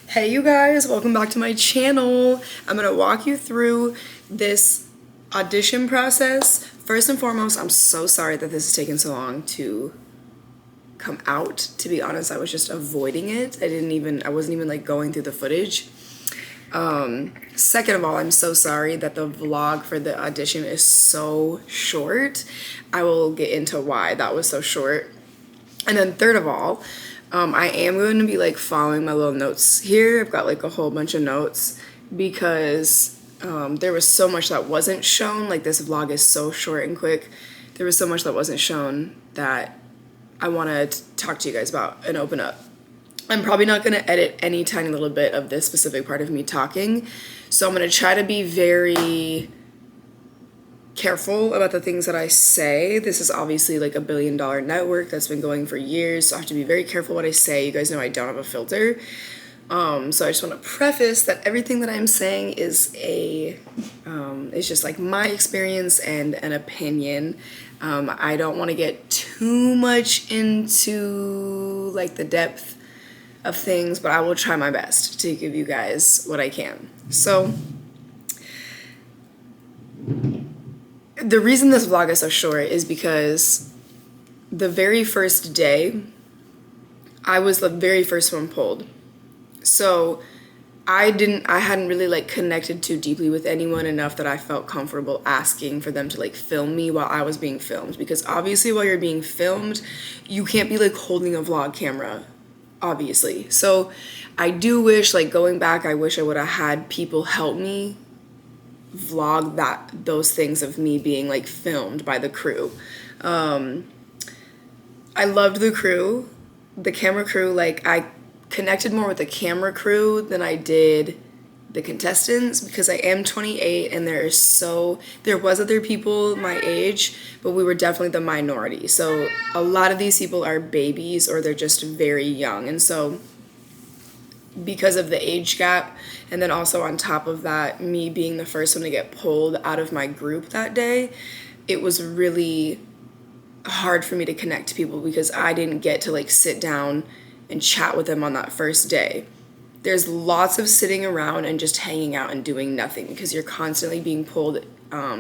Hey you guys, welcome back to my channel. I'm gonna walk you through this audition process. First and foremost, I'm so sorry that this has taken so long to come out. To be honest, I was just avoiding it. I wasn't even like going through the footage. Second of all, I'm so sorry that the vlog for the audition is so short. I will get into why that was so short. And then third of all, I am going to be like following my little notes here. I've got like a whole bunch of notes because there was so much that wasn't shown. Like this vlog is so short and quick. There was so much that wasn't shown that I want to talk to you guys about and open up. I'm probably not going to edit any tiny little bit of this specific part of me talking. So I'm going to try to be very careful about the things that I say. This is obviously like a billion-dollar network that's been going for years, so I have to be very careful what I say. You guys know I don't have a filter. So I just want to preface that everything that I'm saying is it's just like my experience and an opinion. I don't want to get too much into like the depth of things, but I will try my best to give you guys what I can. So the reason this vlog is so short is because the very first day, I was the very first one pulled. So I hadn't really like connected too deeply with anyone enough that I felt comfortable asking for them to like film me while I was being filmed. Because obviously while you're being filmed, you can't be like holding a vlog camera, obviously. So I do wish, like going back, I wish I would have had people help me vlog those things of me being like filmed by the crew. I loved the crew, the camera crew. Like I connected more with the camera crew than I did the contestants because I am 28 and there was other people my age, but we were definitely the minority. So a lot of these people are babies or they're just very young, and so because of the age gap, and then also on top of that, me being the first one to get pulled out of my group that day, it was really hard for me to connect to people because I didn't get to like sit down and chat with them on that first day. There's lots of sitting around and just hanging out and doing nothing because you're constantly being pulled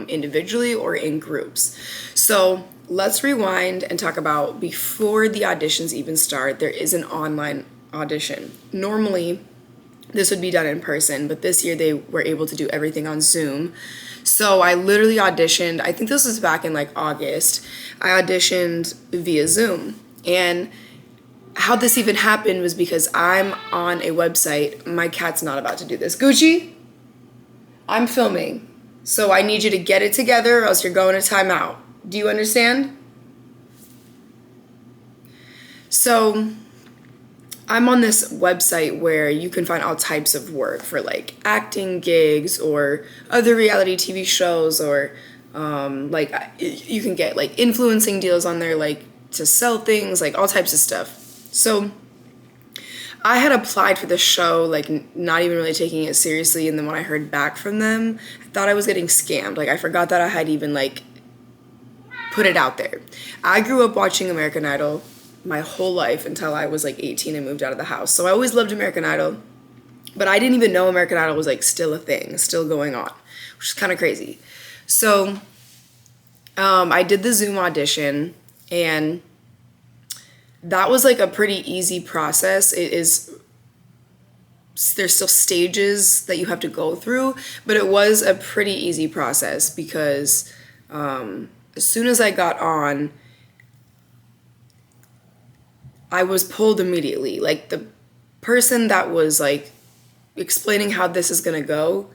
individually or in groups. So let's rewind and talk about before the auditions even start. There is an online audition. Normally this would be done in person, but this year they were able to do everything on Zoom. So I literally auditioned, I think this was back in like August. I auditioned via Zoom, and how this even happened was because I'm on a website. My cat's not about to do this. Gucci, I'm filming, so I need you to get it together or else you're going to timeout. Do you understand? So I'm on this website where you can find all types of work for like acting gigs or other reality TV shows, or like you can get like influencing deals on there, like to sell things, like all types of stuff. So I had applied for the show, like not even really taking it seriously, and then when I heard back from them, I thought I was getting scammed. Like I forgot that I had even like put it out there. I grew up watching American Idol my whole life until I was like 18 and moved out of the house. So I always loved American Idol, but I didn't even know American Idol was like still a thing, still going on, which is kind of crazy. So I did the Zoom audition, and that was like a pretty easy process. There's still stages that you have to go through, but it was a pretty easy process because as soon as I got on, I was pulled immediately. Like the person that was like explaining how this is gonna go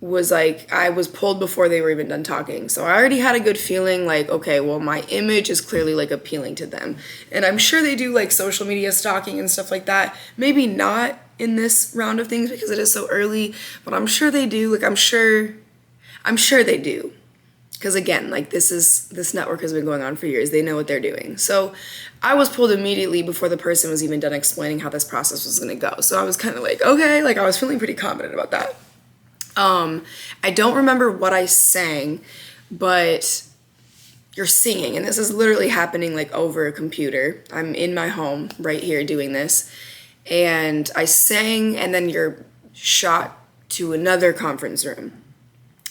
was like, I was pulled before they were even done talking. So I already had a good feeling like, okay, well my image is clearly like appealing to them. And I'm sure they do like social media stalking and stuff like that. Maybe not in this round of things because it is so early, but I'm sure they do. Like I'm sure they do. Because again, like this network has been going on for years. They know what they're doing. So I was pulled immediately before the person was even done explaining how this process was gonna go. So I was kind of like, okay, like I was feeling pretty confident about that. I don't remember what I sang, but you're singing, and this is literally happening like over a computer. I'm in my home right here doing this. and I sang, and then you're shot to another conference room.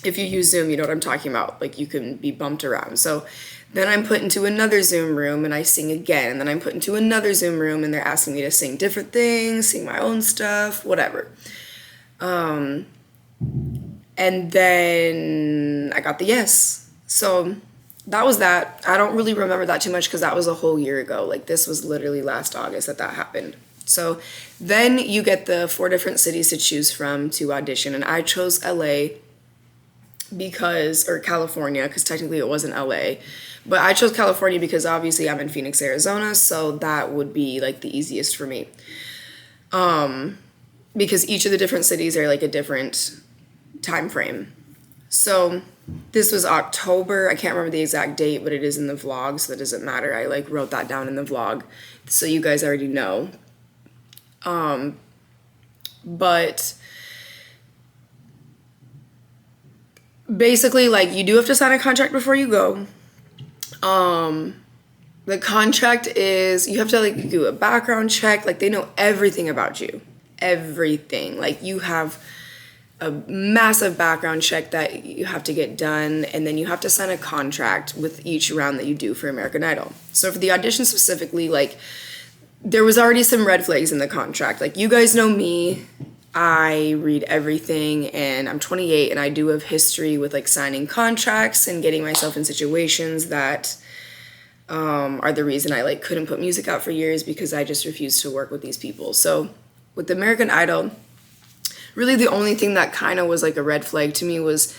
If you use Zoom, you know what I'm talking about. Like, you can be bumped around. So then I'm put into another Zoom room and I sing again. And then I'm put into another Zoom room and they're asking me to sing different things, sing my own stuff, whatever. And then I got the yes. So that was that. I don't really remember that too much because that was a whole year ago. Like, this was literally last August that happened. So then you get the 4 different cities to choose from to audition. And I chose LA or California, because technically it wasn't LA. But I chose California because obviously I'm in Phoenix, Arizona, so that would be like the easiest for me. Because each of the different cities are like a different time frame. So this was October. I can't remember the exact date, but it is in the vlog, so that doesn't matter. I like wrote that down in the vlog, so you guys already know. But basically, like, you do have to sign a contract before you go. The contract is, you have to like do a background check. Like, they know everything about you. Everything. Like, you have a massive background check that you have to get done, and then you have to sign a contract with each round that you do for American Idol. So for the audition specifically, like, there was already some red flags in the contract. Like, you guys know me. I read everything, and I'm 28, and I do have history with like signing contracts and getting myself in situations that are the reason I like couldn't put music out for years, because I just refused to work with these people. So with American Idol, really the only thing that kind of was like a red flag to me was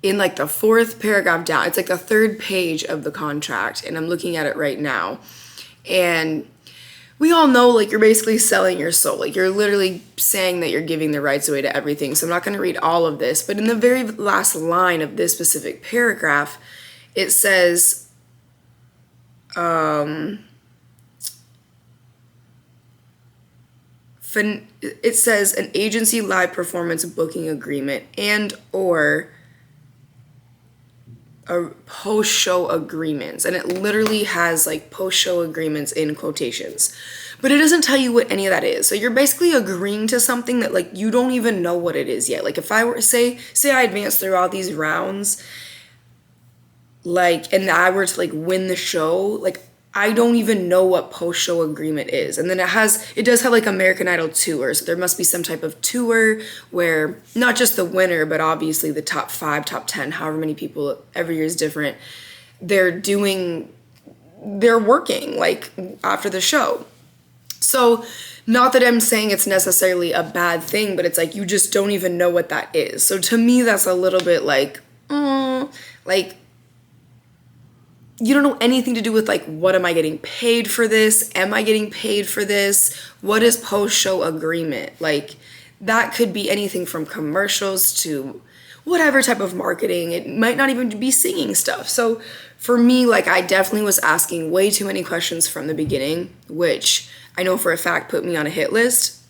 in like the 4th paragraph down. It's like the 3rd page of the contract, and I'm looking at it right now. And we all know, like, you're basically selling your soul. Like, you're literally saying that you're giving the rights away to everything. So I'm not going to read all of this. But in the very last line of this specific paragraph, it says, it says an agency live performance booking agreement and or a post-show agreements, and it literally has like post-show agreements in quotations, but it doesn't tell you what any of that is. So you're basically agreeing to something that like you don't even know what it is yet. Like, if I were to say I advanced through all these rounds, like, and I were to like win the show, like, I don't even know what post-show agreement is. And then it does have like American Idol tour. So there must be some type of tour where not just the winner, but obviously the top 5, top 10, however many people, every year is different. They're working like after the show. So not that I'm saying it's necessarily a bad thing, but it's like, you just don't even know what that is. So to me, that's a little bit like, like, you don't know anything to do with like, what am I getting paid for this? Am I getting paid for this? What is post-show agreement? Like, that could be anything from commercials to whatever type of marketing. It might not even be singing stuff. So for me, like, I definitely was asking way too many questions from the beginning, which I know for a fact put me on a hit list.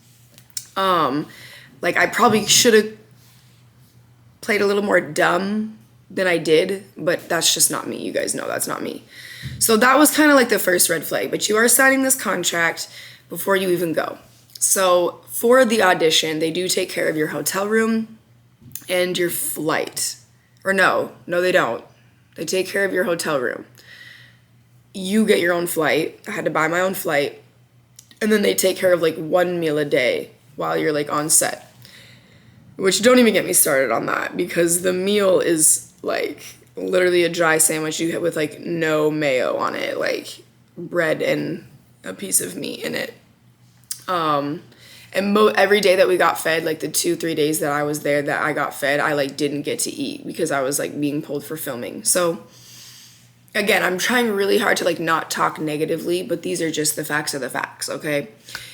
Like, I probably should have played a little more dumb than I did, but that's just not me. You guys know that's not me. So that was kind of like the first red flag, but you are signing this contract before you even go. So for the audition, they do take care of your hotel room and your flight. Or no, they don't. They take care of your hotel room. You get your own flight. I had to buy my own flight. And then they take care of like 1 meal a day while you're like on set. Which, don't even get me started on that, because the meal is like literally a dry sandwich you have with like no mayo on it, like bread and a piece of meat in it. And every day that we got fed, like the 2-3 days that I was there that I got fed, I like didn't get to eat because I was like being pulled for filming. So again, I'm trying really hard to like not talk negatively, but these are just the facts of the facts, okay?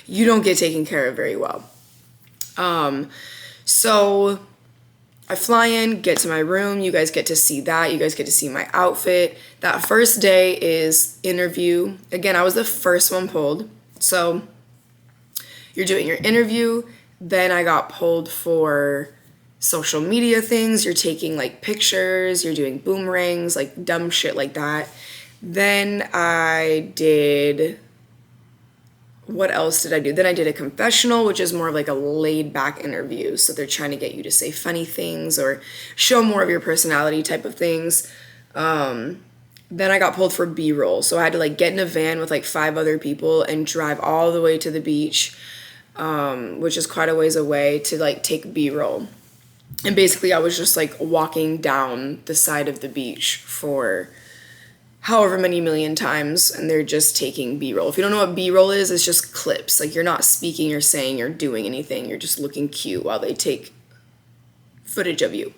You don't get taken care of very well. So I fly in, get to my room. You guys get to see that. You guys get to see my outfit. That first day is interview. Again, I was the first one pulled. So you're doing your interview. Then I got pulled for social media things. You're taking like pictures. You're doing boomerangs, like dumb shit like that. Then I did what else did I do? Then I did a confessional, which is more of like a laid back interview. So they're trying to get you to say funny things or show more of your personality type of things. Then I got pulled for B-roll. So I had to like get in a van with like 5 other people and drive all the way to the beach, which is quite a ways away, to like take B-roll. And basically I was just like walking down the side of the beach for however many million times, and they're just taking B-roll. If you don't know what B-roll is, it's just clips. Like, you're not speaking or saying or doing anything. You're just looking cute while they take footage of you.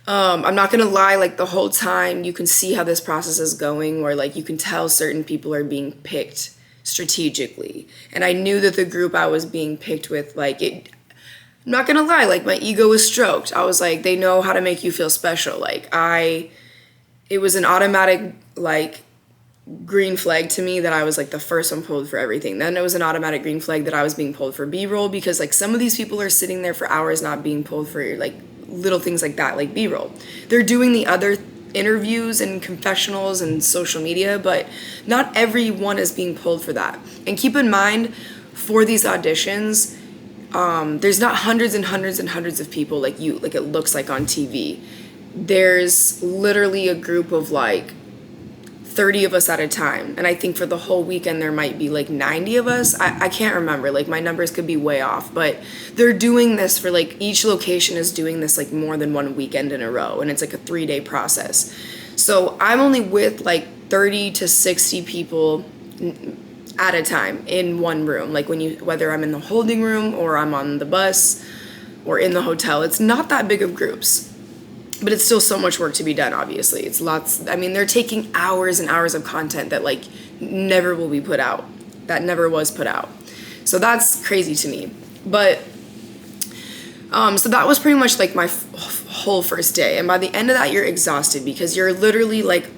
I'm not gonna lie, like, the whole time you can see how this process is going, where like you can tell certain people are being picked strategically. And I knew that the group I was being picked with, like, I'm not gonna lie, like, my ego was stroked. I was like, they know how to make you feel special. Like, it was an automatic, like, green flag to me that I was like the first one pulled for everything. Then it was an automatic green flag that I was being pulled for B-roll, because like some of these people are sitting there for hours not being pulled for like little things like that, like B-roll. They're doing the other interviews and confessionals and social media, but not everyone is being pulled for that. And keep in mind, for these auditions, there's not hundreds and hundreds and hundreds of people like it looks like on TV. There's literally a group of like 30 of us at a time. And I think for the whole weekend, there might be like 90 of us. I can't remember, like my numbers could be way off, but they're doing this for like, each location is doing this like more than one weekend in a row. And it's like a 3-day process. So I'm only with like 30 to 60 people at a time in one room. Like whether I'm in the holding room or I'm on the bus or in the hotel, it's not that big of groups. But it's still so much work to be done, obviously. It's lots, I mean, they're taking hours and hours of content that like never will be put out, that never was put out. So that's crazy to me. But, so that was pretty much like my whole first day. And by the end of that, you're exhausted because you're literally like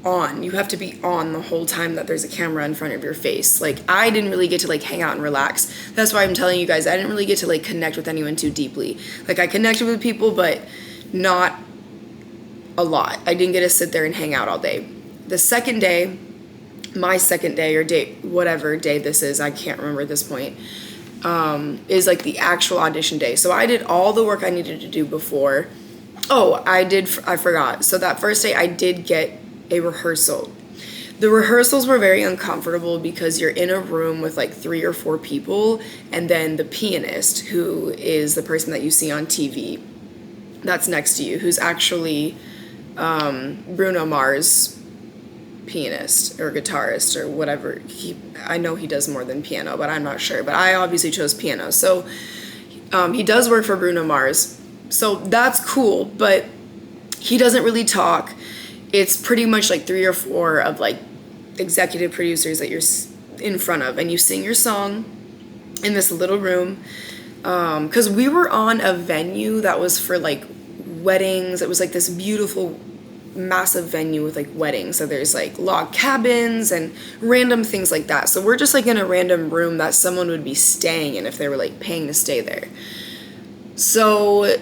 on. You have to be on the whole time that there's a camera in front of your face. Like, I didn't really get to like hang out and relax. That's why I'm telling you guys, I didn't really get to like connect with anyone too deeply. Like, I connected with people, but not a lot. I didn't get to sit there and hang out all day. The second day, my second day or day, whatever day this is, I can't remember at this point, is like the actual audition day. So I did all the work I needed to do before. Oh, I forgot. So that first day I did get a rehearsal. The rehearsals were very uncomfortable because you're in a room with like 3 or 4 people, and then the pianist, who is the person that you see on TV that's next to you, who's actually Bruno Mars' pianist or guitarist or whatever. I know he does more than piano, but I'm not sure. But I obviously chose piano. So he does work for Bruno Mars. So that's cool, but he doesn't really talk. It's pretty much like 3 or 4 of like executive producers that you're in front of, and you sing your song in this little room. Because we were on a venue that was for like weddings. It was like this beautiful massive venue with like weddings, so there's like log cabins and random things like that. So we're just like in a random room that someone would be staying in if they were like paying to stay there. So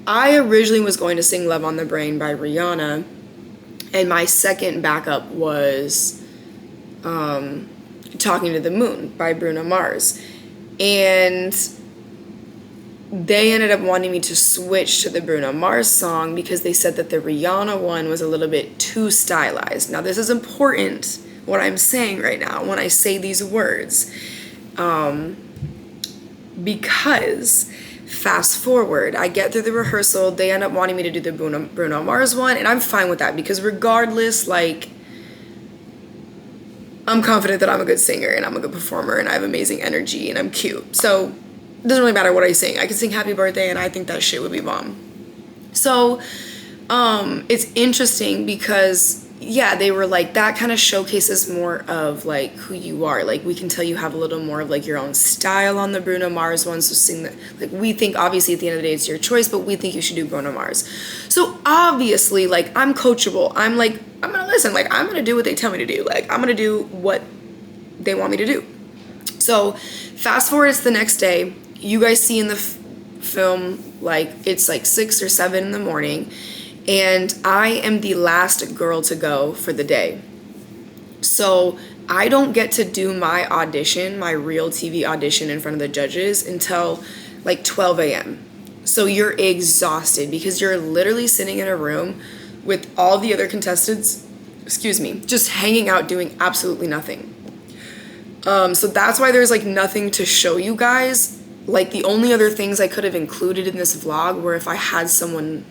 I originally was going to sing Love on the Brain by Rihanna, and my second backup was Talking to the Moon by Bruno Mars. And they ended up wanting me to switch to the Bruno Mars song because they said that the Rihanna one was a little bit too stylized. Now, this is important, what I'm saying right now, when I say these words. Because, fast forward, I get through the rehearsal, they end up wanting me to do the Bruno Mars one, and I'm fine with that because regardless, like, I'm confident that I'm a good singer and I'm a good performer and I have amazing energy and I'm cute. So it doesn't really matter what I sing. I can sing Happy Birthday and I think that shit would be bomb. So it's interesting because, yeah, they were like, that kind of showcases more of like who you are. Like, we can tell you have a little more of like your own style on the Bruno Mars one. So sing that. Like, we think obviously at the end of the day it's your choice, but we think you should do Bruno Mars. So obviously, like, I'm coachable. I'm like, I'm gonna listen. Like, I'm gonna do what they tell me to do. Like, I'm gonna do what they want me to do. So fast forward, it's the next day. You guys see in the film, like, it's like 6 or 7 in the morning, and I am the last girl to go for the day. So I don't get to do my audition, my real TV audition in front of the judges until like 12 a.m. So you're exhausted because you're literally sitting in a room with all the other contestants, just hanging out doing absolutely nothing. So that's why there's like nothing to show you guys. Like the only other things I could have included in this vlog were if I had someone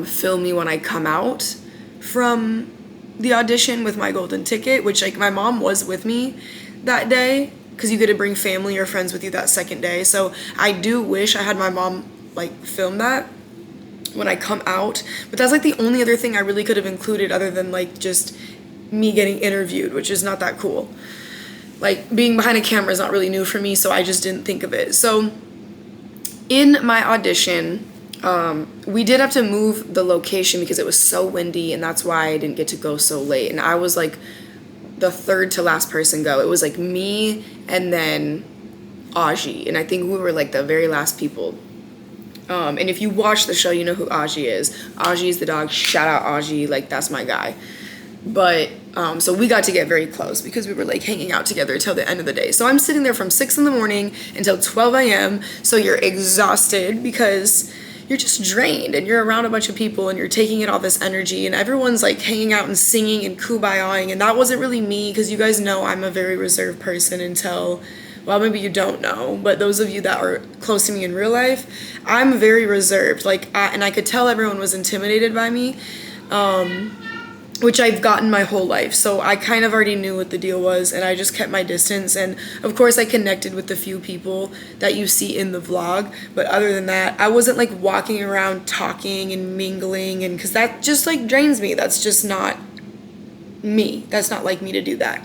film me when I come out from the audition with my golden ticket, which like my mom was with me that day because you get to bring family or friends with you that second day. So I do wish I had my mom like film that when I come out, but that's like the only other thing I really could have included other than like just me getting interviewed, which is not that cool. Like being behind a camera is not really new for me, so I just didn't think of it. So in my audition, we did have to move the location because it was so windy, and that's why I didn't get to go so late. And I was like the third to last person go. It was like me and then Aji, and I think we were like the very last people. And if you watch the show, you know who Aji is. Aji is the dog. Shout out Aji, like that's my guy. But so we got to get very close because we were like hanging out together till the end of the day. So I'm sitting there from 6 in the morning until 12 a.m. So you're exhausted because you're just drained and you're around a bunch of people and you're taking in all this energy and everyone's like hanging out and singing and kumbaya-ing, and that wasn't really me because you guys know I'm a very reserved person until, well, maybe you don't know, but those of you that are close to me in real life, I'm very reserved. And I could tell everyone was intimidated by me, which I've gotten my whole life. So I kind of already knew what the deal was, and I just kept my distance. And of course I connected with the few people that you see in the vlog, but other than that, I wasn't like walking around talking and mingling, and because that just like drains me. That's just not me. That's not like me to do that.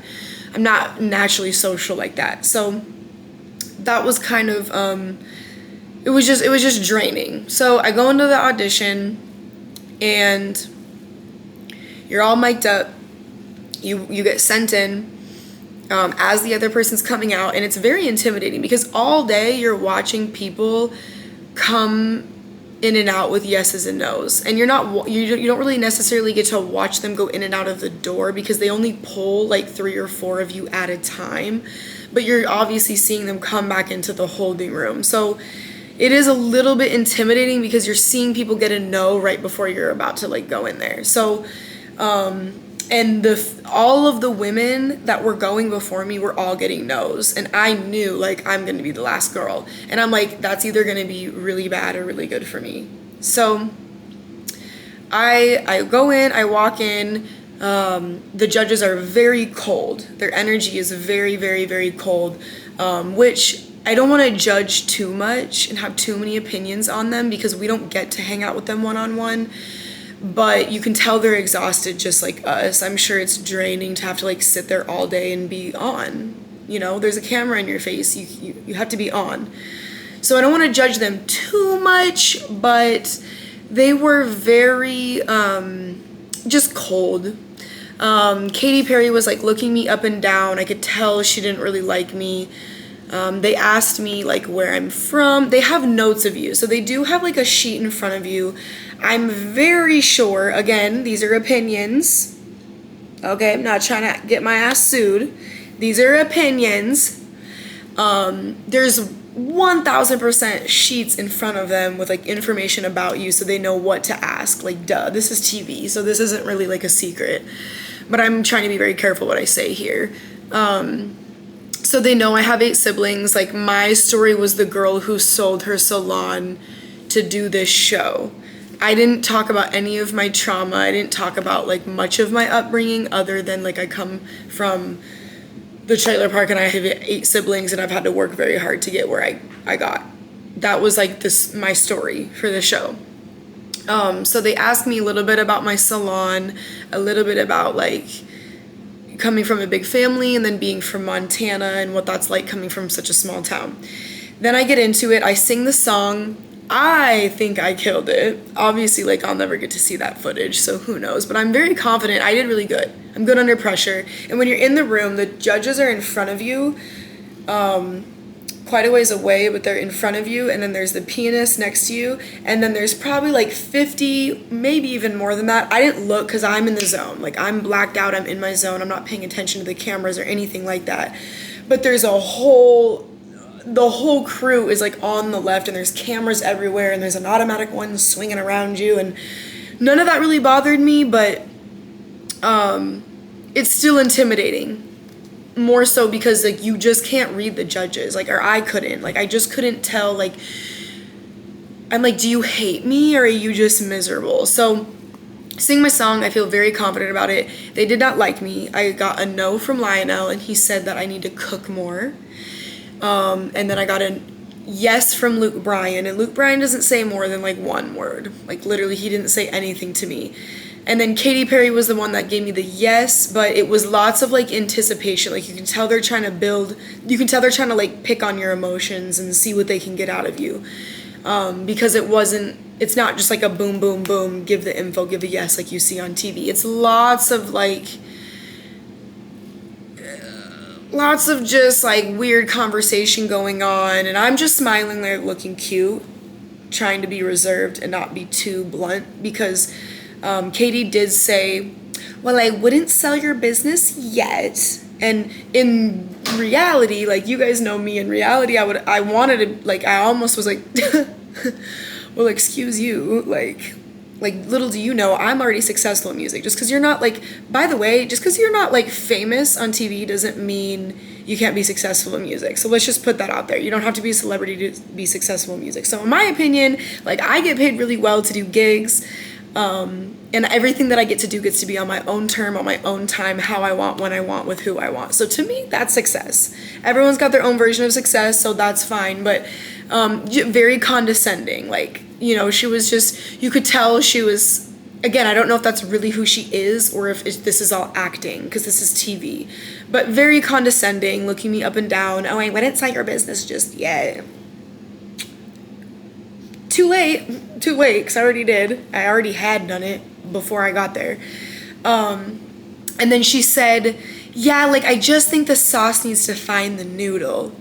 I'm not naturally social like that. So that was kind of it was just draining. So I go into the audition and you're all mic'd up, you get sent in as the other person's coming out, and it's very intimidating because all day you're watching people come in and out with yeses and nos, and you don't really necessarily get to watch them go in and out of the door because they only pull like 3 or 4 of you at a time, but you're obviously seeing them come back into the holding room. So it is a little bit intimidating because you're seeing people get a no right before you're about to like go in there. So and all of the women that were going before me were all getting no's, and I knew like I'm gonna be the last girl, and I'm like, that's either gonna be really bad or really good for me. So I go in, I walk in, the judges are very cold. Their energy is very, very, very cold, which I don't want to judge too much and have too many opinions on them because we don't get to hang out with them one-on-one. But you can tell they're exhausted just like us. I'm sure it's draining to have to like sit there all day and be on. You know, there's a camera in your face. You have to be on. So I don't want to judge them too much, but they were very just cold. Katy Perry was like looking me up and down. I could tell she didn't really like me. They asked me like where I'm from. They have notes of you. So they do have like a sheet in front of you. I'm very sure, again, these are opinions. Okay, I'm not trying to get my ass sued. These are opinions. There's 1000% sheets in front of them with like information about you so they know what to ask. Like, duh, this is TV, so this isn't really like a secret. But I'm trying to be very careful what I say here. So they know I have 8 siblings. Like, my story was the girl who sold her salon to do this show. I didn't talk about any of my trauma. I didn't talk about like much of my upbringing other than like I come from the trailer park and I have 8 siblings and I've had to work very hard to get where I got. That was like my story for the show. So they asked me a little bit about my salon, a little bit about like coming from a big family and then being from Montana and what that's like coming from such a small town. Then I get into it. I sing the song. I think I killed it. Obviously, like, I'll never get to see that footage, so who knows. But I'm very confident. I did really good. I'm good under pressure. And when you're in the room, the judges are in front of you. quite a ways away, but they're in front of you, and then there's the pianist next to you, and then there's probably like 50, maybe even more than that. I didn't look because I'm in the zone. Like, I'm blacked out, I'm in my zone, I'm not paying attention to the cameras or anything like that. But there's the whole crew is like on the left, and there's cameras everywhere, and there's an automatic one swinging around you, and none of that really bothered me, but it's still intimidating. More so because like you just can't read the judges, like, or I couldn't, like, I just couldn't tell, like, I'm like, do you hate me or are you just miserable? So sing my song, I feel very confident about it. They did not like me. I got a no from Lionel, and he said that I need to cook more. And then I got a yes from Luke Bryan, and Luke Bryan doesn't say more than like one word. Like, literally, he didn't say anything to me. And then Katy Perry was the one that gave me the yes, but it was lots of like anticipation. Like, you can tell they're trying to like pick on your emotions and see what they can get out of you. Because it's not just like a boom, boom, boom, give the info, give a yes like you see on TV. It's lots of just like weird conversation going on, and I'm just smiling there, looking cute, trying to be reserved and not be too blunt, because Katie did say, well, I wouldn't sell your business yet. And in reality, like, you guys know me, in reality, I wanted to, like, I almost was like, well, excuse you, like, little do you know, I'm already successful in music. Just because you're not, like, by the way, just because you're not, like, famous on TV doesn't mean you can't be successful in music. So let's just put that out there. You don't have to be a celebrity to be successful in music. So in my opinion, like, I get paid really well to do gigs. And everything that I get to do gets to be on my own term, on my own time, how I want, when I want, with who I want. So to me, that's success. Everyone's got their own version of success, so that's fine. But very condescending. Like, you know, she was just, you could tell she was, again, I don't know if that's really who she is or if this is all acting, because this is TV. But very condescending, looking me up and down. Oh, I wouldn't sell your business just yet. Too late, because I already did. I already had done it before I got there. And then she said, yeah, like, I just think the sauce needs to find the noodle.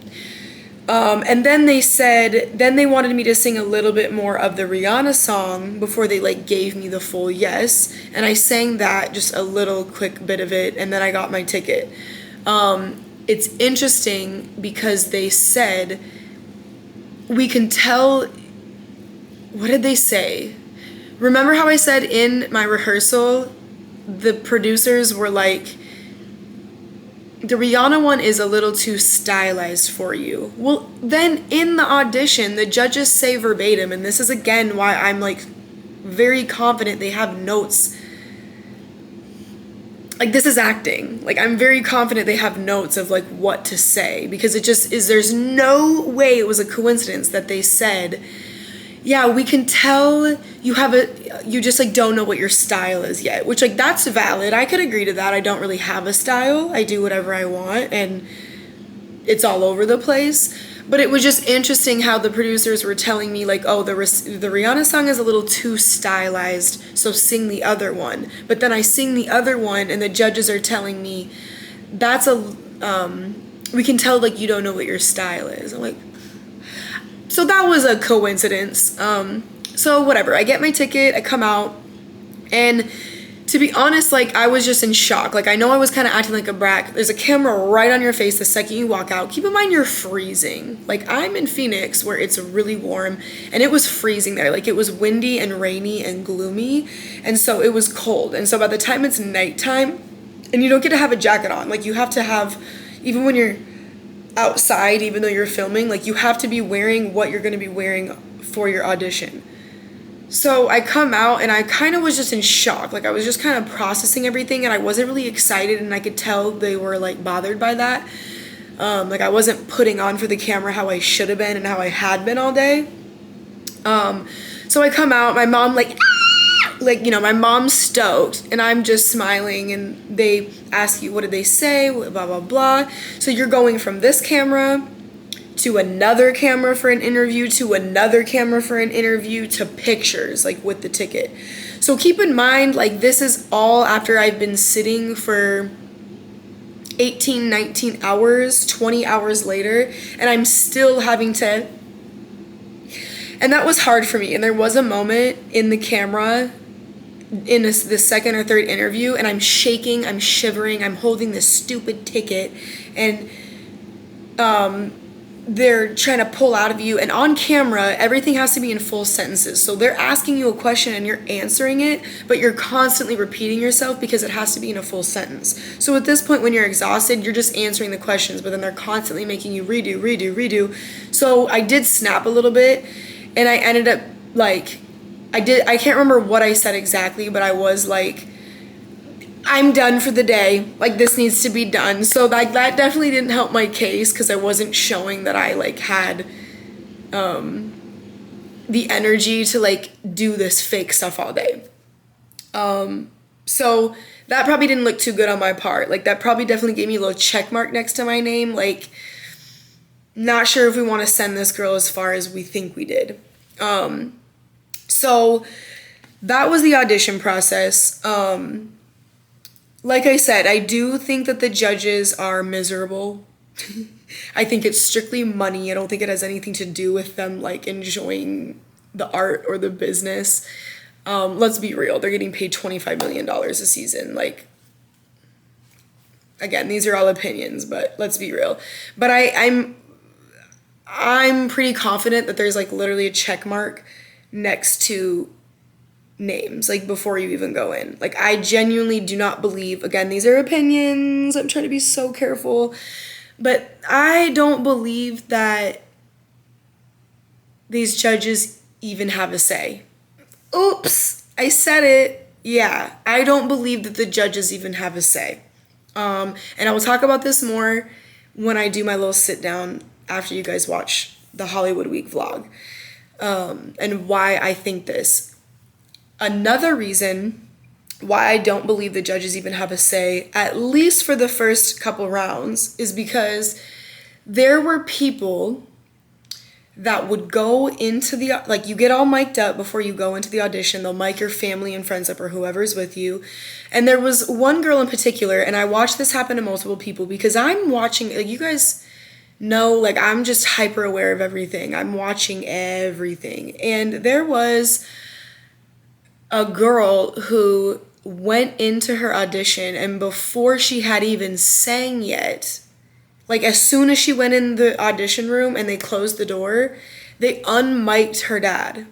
And then they wanted me to sing a little bit more of the Rihanna song before they, like, gave me the full yes. And I sang that, just a little quick bit of it, and then I got my ticket. It's interesting because they said, we can tell, what did they say? Remember how I said in my rehearsal, the producers were like, the Rihanna one is a little too stylized for you. Well, then in the audition, the judges say verbatim, and this is again why I'm like very confident they have notes. Like, this is acting. Like, I'm very confident they have notes of like what to say, because it just is, there's no way it was a coincidence that they said, yeah, we can tell you just like don't know what your style is yet, which, like, that's valid. I could agree to that. I don't really have a style. I do whatever I want, and it's all over the place. But it was just interesting how the producers were telling me, like, oh, the Rihanna song is a little too stylized, so sing the other one. But then I sing the other one, and the judges are telling me, we can tell, like, you don't know what your style is. I'm like, so that was a coincidence. So whatever, I get my ticket, I come out, and to be honest, like, I was just in shock. Like, I know I was kind of acting like a brat. There's a camera right on your face the second you walk out. Keep in mind, you're freezing. Like, I'm in Phoenix where it's really warm, and it was freezing there. Like, it was windy and rainy and gloomy, and so it was cold. And so by the time it's nighttime, and you don't get to have a jacket on, like, you have to have, even when you're outside, even though you're filming, like, you have to be wearing what you're going to be wearing for your audition. So I come out, and I kind of was just in shock. Like, I was just kind of processing everything, and I wasn't really excited, and I could tell they were, like, bothered by that. Like, I wasn't putting on for the camera how I should have been and how I had been all day. So I come out, my mom, like, you know, my mom's stoked, and I'm just smiling, and they ask you, what did they say, blah, blah, blah. So you're going from this camera to another camera for an interview, to another camera for an interview, to pictures, like, with the ticket. So keep in mind, like, this is all after I've been sitting for 18, 19 hours, 20 hours later, and I'm still having to. And that was hard for me. And there was a moment in the camera in the second or third interview, and I'm shaking, I'm shivering, I'm holding this stupid ticket, and they're trying to pull out of you, and on camera everything has to be in full sentences, so they're asking you a question and you're answering it, but you're constantly repeating yourself because it has to be in a full sentence. So at this point, when you're exhausted, you're just answering the questions, but then they're constantly making you redo. So I did snap a little bit, and I ended up like, I can't remember what I said exactly, but I was like, I'm done for the day. Like, this needs to be done. So like that definitely didn't help my case, because I wasn't showing that I like had the energy to like do this fake stuff all day. So that probably didn't look too good on my part. Like, that probably definitely gave me a little check mark next to my name. Like, not sure if we want to send this girl as far as we think we did. So that was the audition process. Like I said, I do think that the judges are miserable. I think it's strictly money. I don't think it has anything to do with them like enjoying the art or the business. Let's be real. They're getting paid $25 million a season. Like, again, these are all opinions, but let's be real. But I'm pretty confident that there's like literally a check mark next to names, like before you even go in. Like, I genuinely do not believe, again, these are opinions, I'm trying to be so careful, but I don't believe that these judges even have a say. Oops, I said it. Yeah, I don't believe that the judges even have a say. And I will talk about this more when I do my little sit down after you guys watch the Hollywood Week vlog, and why I think this. Another reason why I don't believe the judges even have a say, at least for the first couple rounds, is because there were people that would go into the, like, you get all mic'd up before you go into the audition. They'll mic your family and friends up or whoever's with you. And there was one girl in particular, and I watched this happen to multiple people because I'm watching, like, you guys know, like, I'm just hyper aware of everything. I'm watching everything. And there was a girl who went into her audition, and before she had even sang yet, like as soon as she went in the audition room and they closed the door, they unmiked her dad.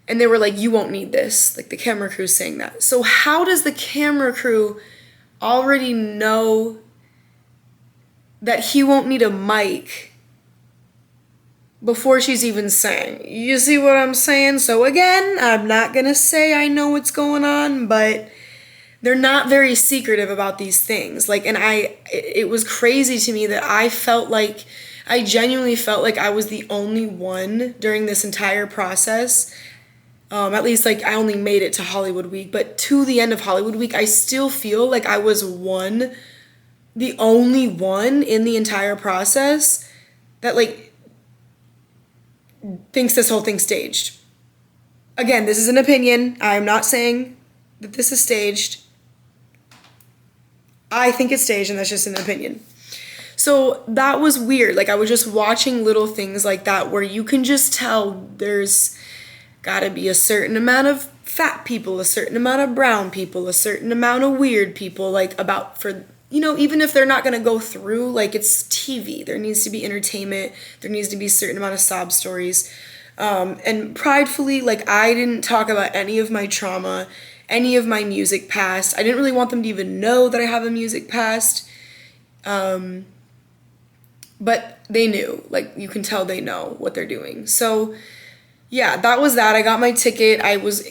And they were like, you won't need this. Like, the camera crew's saying that. So how does the camera crew already know that he won't need a mic before she's even sang? You see what I'm saying? So again, I'm not gonna say I know what's going on, but they're not very secretive about these things. Like, and it was crazy to me that I genuinely felt like I was the only one during this entire process. At least, like, I only made it to Hollywood Week, but to the end of Hollywood Week, I still feel like I was the only one in the entire process that, like, thinks this whole thing's staged. Again, this is an opinion. I'm not saying that this is staged. I think it's staged, and that's just an opinion. So that was weird. Like, I was just watching little things like that where you can just tell there's gotta be a certain amount of fat people, a certain amount of brown people, a certain amount of weird people, like, about for, you know, even if they're not going to go through, like, it's TV. There needs to be entertainment. There needs to be a certain amount of sob stories. And pridefully, like, I didn't talk about any of my trauma, any of my music past. I didn't really want them to even know that I have a music past. But they knew. Like, you can tell they know what they're doing. So, yeah, that was that. I got my ticket. I was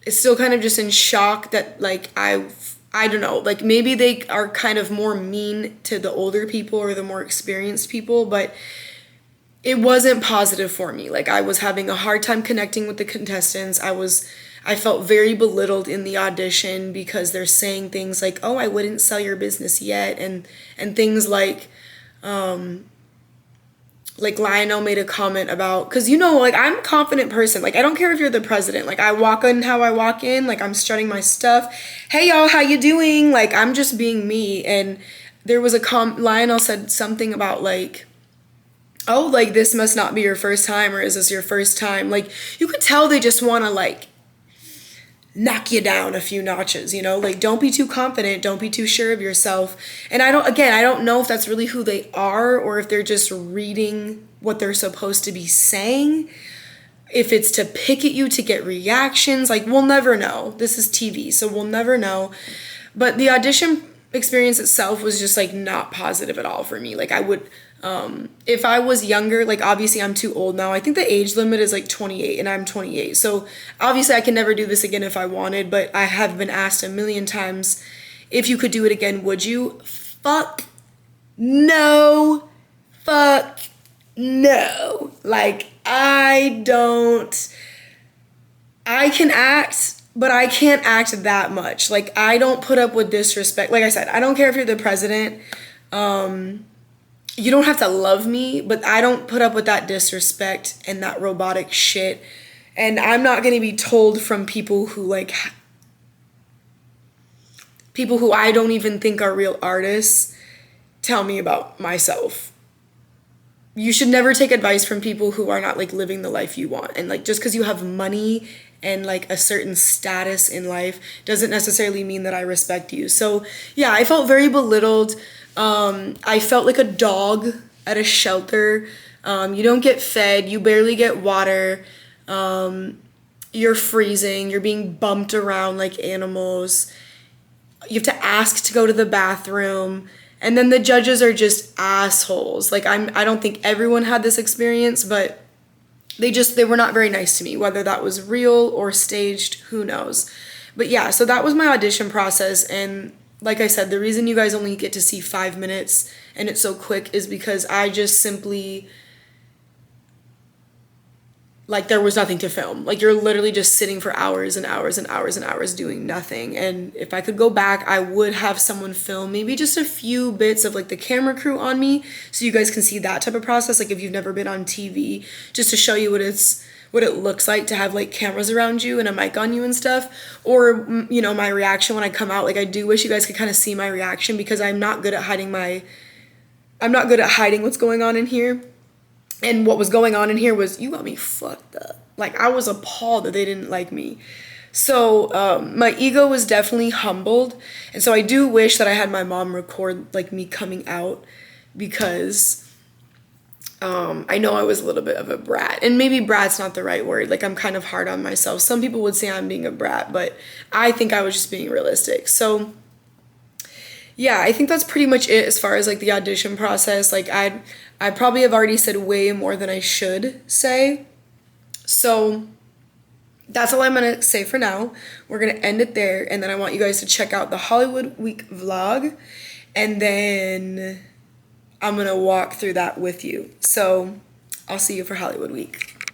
still kind of just in shock that, like, I don't know, like, maybe they are kind of more mean to the older people or the more experienced people, but it wasn't positive for me. Like, I was having a hard time connecting with the contestants. I felt very belittled in the audition because they're saying things like, oh, I wouldn't sell your business yet, and things like, like Lionel made a comment about, because you know, like I'm a confident person. Like I don't care if you're the president. Like I walk in how I walk in. Like I'm strutting my stuff. Hey y'all, how you doing? Like I'm just being me. And there was Lionel said something about like, oh, like this must not be your first time, or is this your first time? Like you could tell they just want to like knock you down a few notches, you know? Like don't be too confident, don't be too sure of yourself. And I don't know if that's really who they are or if they're just reading what they're supposed to be saying. If it's to pick at you to get reactions, like we'll never know. This is TV, so we'll never know. But the audition experience itself was just like not positive at all for me. Like I would if I was younger, like obviously I'm too old now. I think the age limit is like 28 and I'm 28. So obviously I can never do this again if I wanted, but I have been asked a million times, if you could do it again, would you? Fuck no. Fuck no. Like I can act, but I can't act that much. Like I don't put up with disrespect. Like I said, I don't care if you're the president. You don't have to love me, but I don't put up with that disrespect and that robotic shit. And I'm not going to be told from people who I don't even think are real artists, tell me about myself. You should never take advice from people who are not like living the life you want. And like just because you have money and like a certain status in life doesn't necessarily mean that I respect you. So yeah, I felt very belittled. I felt like a dog at a shelter. You don't get fed, you barely get water. You're freezing, you're being bumped around like animals. You have to ask to go to the bathroom. And then the judges are just assholes. Like I don't think everyone had this experience, but they were not very nice to me, whether that was real or staged, who knows. But yeah, so that was my audition process. And like I said, the reason you guys only get to see 5 minutes and it's so quick is because I just simply, like there was nothing to film. Like you're literally just sitting for hours and hours and hours and hours doing nothing. And if I could go back, I would have someone film maybe just a few bits of like the camera crew on me so you guys can see that type of process. Like if you've never been on TV, just to show you what it looks like to have like cameras around you and a mic on you and stuff. Or, you know, my reaction when I come out. Like I do wish you guys could kind of see my reaction because I'm not good at hiding what's going on in here. And what was going on in here was, you got me fucked up. Like I was appalled that they didn't like me. So my ego was definitely humbled. And so I do wish that I had my mom record like me coming out, because I know I was a little bit of a brat, and maybe brat's not the right word. Like I'm kind of hard on myself. Some people would say I'm being a brat, but I think I was just being realistic. So yeah, I think that's pretty much it as far as like the audition process. Like I probably have already said way more than I should say. So that's all I'm gonna say for now. We're gonna end it there, and then I want you guys to check out the Hollywood Week vlog, and then I'm gonna walk through that with you. So I'll see you for Hollywood Week.